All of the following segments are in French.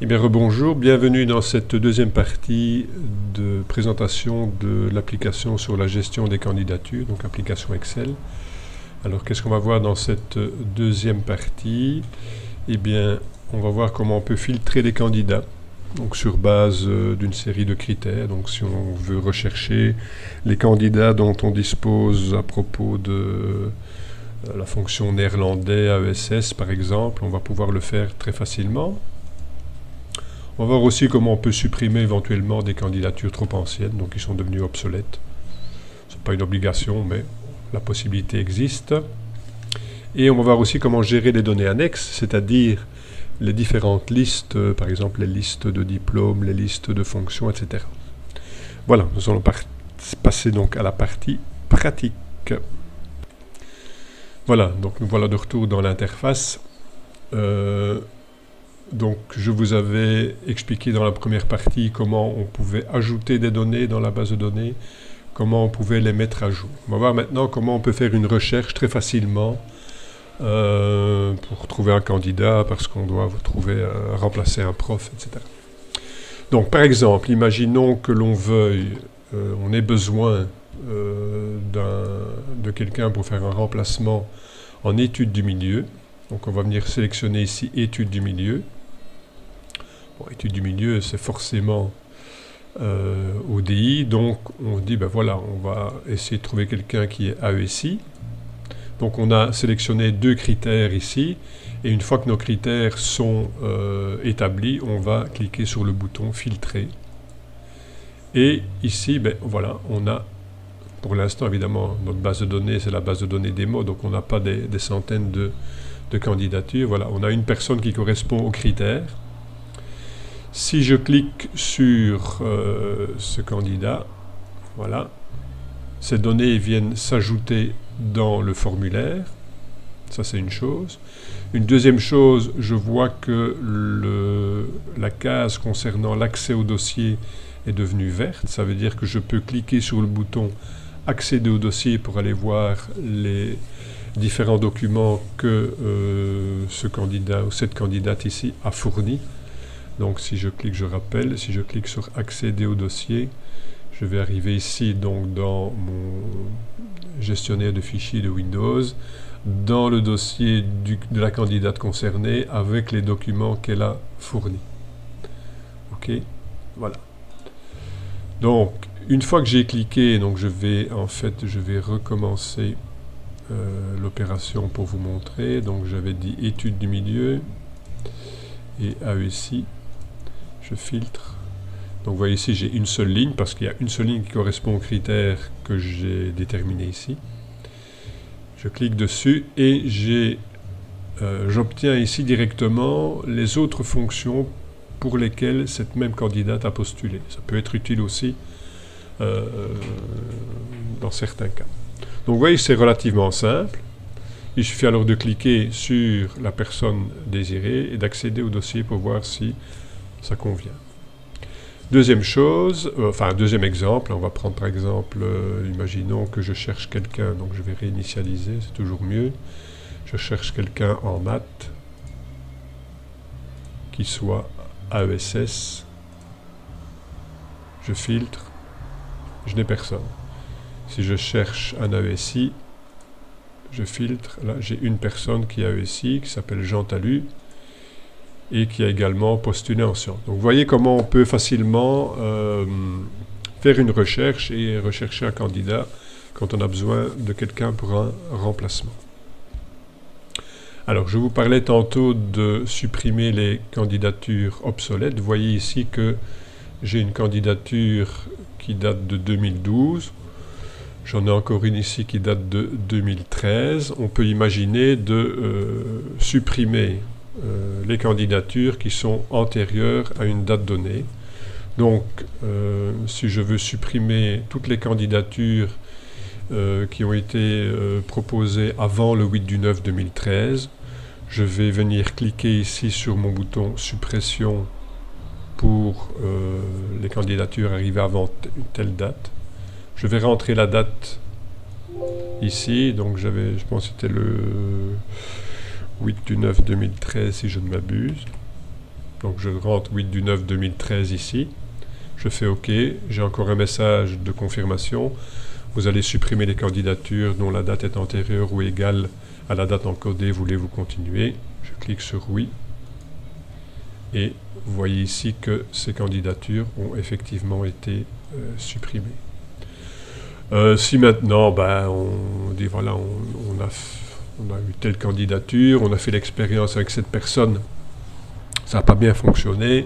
Eh bien, rebonjour, bienvenue dans cette deuxième partie de présentation de l'application sur la gestion des candidatures, donc application Excel. Alors, qu'est-ce qu'on va voir dans cette deuxième partie? Eh bien, on va voir comment on peut filtrer les candidats, donc sur base d'une série de critères. Donc, si on veut rechercher les candidats dont on dispose à propos de la fonction néerlandais AESS, par exemple, on va pouvoir le faire très facilement. On va voir aussi comment on peut supprimer éventuellement des candidatures trop anciennes, donc qui sont devenues obsolètes. Ce n'est pas une obligation, mais la possibilité existe. Et on va voir aussi comment gérer les données annexes, c'est-à-dire les différentes listes, par exemple les listes de diplômes, les listes de fonctions, etc. Voilà, nous allons passer donc à la partie pratique. Voilà, donc nous voilà de retour dans l'interface. Donc, je vous avais expliqué dans la première partie comment on pouvait ajouter des données dans la base de données, comment on pouvait les mettre à jour. On va voir maintenant comment on peut faire une recherche très facilement pour trouver un candidat parce qu'on doit remplacer un prof, etc. Donc, par exemple, imaginons que l'on veuille, on ait besoin de quelqu'un pour faire un remplacement en études du milieu. Donc, on va venir sélectionner ici études du milieu. Bon, études du milieu, c'est forcément ODI, donc on dit, ben voilà, on va essayer de trouver quelqu'un qui est AESI. Donc on a sélectionné deux critères ici, et une fois que nos critères sont établis, on va cliquer sur le bouton filtrer. Et ici, ben voilà, on a, pour l'instant évidemment, notre base de données, c'est la base de données démo, donc on n'a pas des centaines de candidatures. Voilà, on a une personne qui correspond aux critères. Si je clique sur ce candidat, voilà, ces données viennent s'ajouter dans le formulaire. Ça, c'est une chose. Une deuxième chose, je vois que la case concernant l'accès au dossier est devenue verte. Ça veut dire que je peux cliquer sur le bouton « Accéder au dossier » pour aller voir les différents documents que ce candidat ou cette candidate ici a fournis. Donc si je clique, je rappelle, si je clique sur accéder au dossier, je vais arriver ici donc dans mon gestionnaire de fichiers de Windows, dans le dossier de la candidate concernée avec les documents qu'elle a fournis. Ok, voilà. Donc une fois que j'ai cliqué, donc je vais recommencer l'opération pour vous montrer. Donc j'avais dit études du milieu et AESI. Je filtre. Donc vous voyez ici, j'ai une seule ligne parce qu'il y a une seule ligne qui correspond aux critères que j'ai déterminés ici. Je clique dessus et j'obtiens ici directement les autres fonctions pour lesquelles cette même candidate a postulé. Ça peut être utile aussi dans certains cas. Donc vous voyez, c'est relativement simple. Il suffit alors de cliquer sur la personne désirée et d'accéder au dossier pour voir si ça convient. Deuxième chose, deuxième exemple, on va prendre par exemple, imaginons que je cherche quelqu'un, donc je vais réinitialiser, c'est toujours mieux. Je cherche quelqu'un en maths qui soit AESS. Je filtre, je n'ai personne. Si je cherche un AESI, je filtre, là j'ai une personne qui est AESI, qui s'appelle Jean Talu, et qui a également postulé en sciences. Donc vous voyez comment on peut facilement faire une recherche et rechercher un candidat quand on a besoin de quelqu'un pour un remplacement. Alors je vous parlais tantôt de supprimer les candidatures obsolètes. Vous voyez ici que j'ai une candidature qui date de 2012. J'en ai encore une ici qui date de 2013. On peut imaginer de supprimer les candidatures qui sont antérieures à une date donnée. Donc, si je veux supprimer toutes les candidatures qui ont été proposées avant le 8/9/2013, je vais venir cliquer ici sur mon bouton suppression pour les candidatures arrivées avant une telle date. Je vais rentrer la date ici, donc je pense que c'était le 8/9/2013 si je ne m'abuse. Donc je rentre 8/9/2013 ici. Je fais OK. J'ai encore un message de confirmation. Vous allez supprimer les candidatures dont la date est antérieure ou égale à la date encodée. Voulez-vous continuer? Je clique sur oui. Et vous voyez ici que ces candidatures ont effectivement été supprimées. Si maintenant, on dit voilà, on a eu telle candidature, on a fait l'expérience avec cette personne, ça n'a pas bien fonctionné,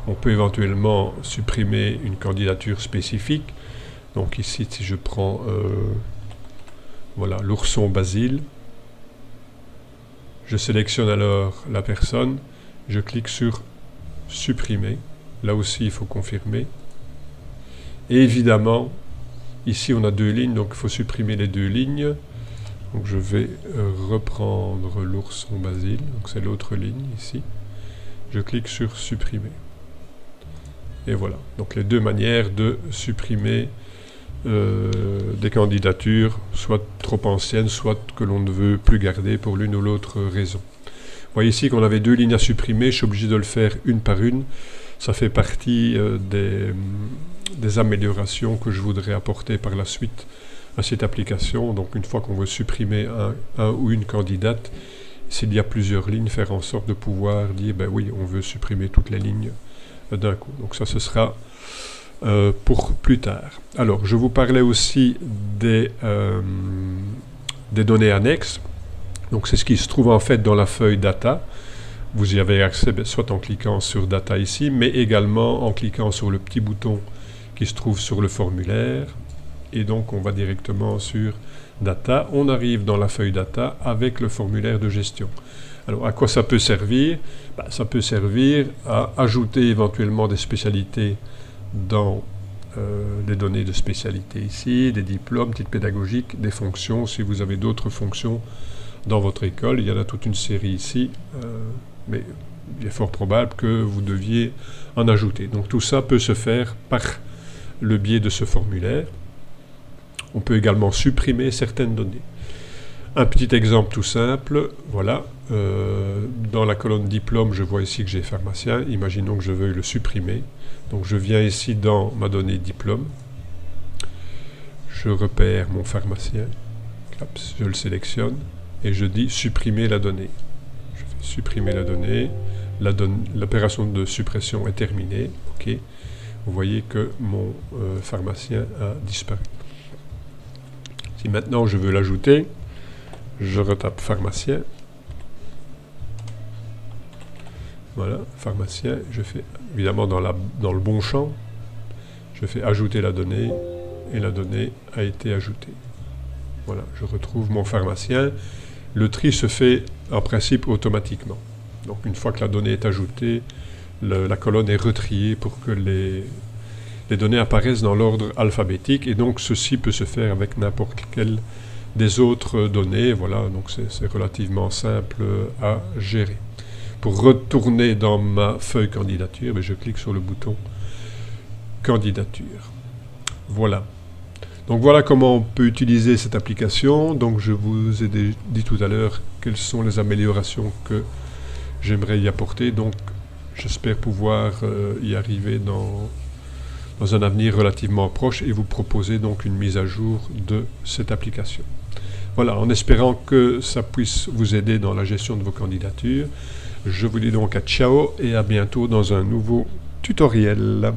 on peut éventuellement supprimer une candidature spécifique. Donc ici, si je prends voilà, l'ourson Basile, je sélectionne alors la personne, je clique sur supprimer. Là aussi, il faut confirmer. Et évidemment, ici, on a 2 lignes, donc il faut supprimer les 2 lignes. Donc je vais reprendre l'ourson Basile, donc c'est l'autre ligne ici. Je clique sur supprimer. Et voilà, donc les 2 manières de supprimer des candidatures, soit trop anciennes, soit que l'on ne veut plus garder pour l'une ou l'autre raison. Vous voyez ici qu'on avait 2 lignes à supprimer, je suis obligé de le faire une par une. Ça fait partie des améliorations que je voudrais apporter par la suite à cette application. Donc une fois qu'on veut supprimer un ou une candidate, s'il y a plusieurs lignes, faire en sorte de pouvoir dire ben oui, on veut supprimer toutes les lignes d'un coup. Donc ça, ce sera pour plus tard. Alors, je vous parlais aussi des données annexes. Donc, c'est ce qui se trouve en fait dans la feuille Data. Vous y avez accès soit en cliquant sur Data ici, mais également en cliquant sur le petit bouton qui se trouve sur le formulaire. Et donc, on va directement sur Data. On arrive dans la feuille Data avec le formulaire de gestion. Alors, à quoi ça peut servir? Ça peut servir à ajouter éventuellement des spécialités dans les données de spécialité ici, des diplômes, titres pédagogiques, des fonctions. Si vous avez d'autres fonctions dans votre école, il y en a toute une série ici, mais il est fort probable que vous deviez en ajouter. Donc tout ça peut se faire par le biais de ce formulaire. On peut également supprimer certaines données. Un petit exemple tout simple, voilà, dans la colonne diplôme, je vois ici que j'ai pharmacien, imaginons que je veuille le supprimer. Donc je viens ici dans ma donnée diplôme, je repère mon pharmacien, je le sélectionne et je dis supprimer la donnée. Je fais supprimer la donnée, l'opération de suppression est terminée, ok. Vous voyez que mon pharmacien a disparu. Si maintenant je veux l'ajouter, je retape pharmacien. Voilà, pharmacien, je fais évidemment dans le bon champ, je fais ajouter la donnée et la donnée a été ajoutée. Voilà, je retrouve mon pharmacien. Le tri se fait en principe automatiquement. Donc une fois que la donnée est ajoutée, la colonne est retriée pour que les données apparaissent dans l'ordre alphabétique et donc ceci peut se faire avec n'importe quelle des autres données. Voilà, donc c'est relativement simple à gérer. Pour retourner dans ma feuille candidature, je clique sur le bouton candidature. Voilà. Donc voilà comment on peut utiliser cette application. Donc je vous ai dit tout à l'heure quelles sont les améliorations que j'aimerais y apporter. Donc j'espère pouvoir y arriver dans un avenir relativement proche et vous proposer donc une mise à jour de cette application. Voilà, en espérant que ça puisse vous aider dans la gestion de vos candidatures. Je vous dis donc à ciao et à bientôt dans un nouveau tutoriel.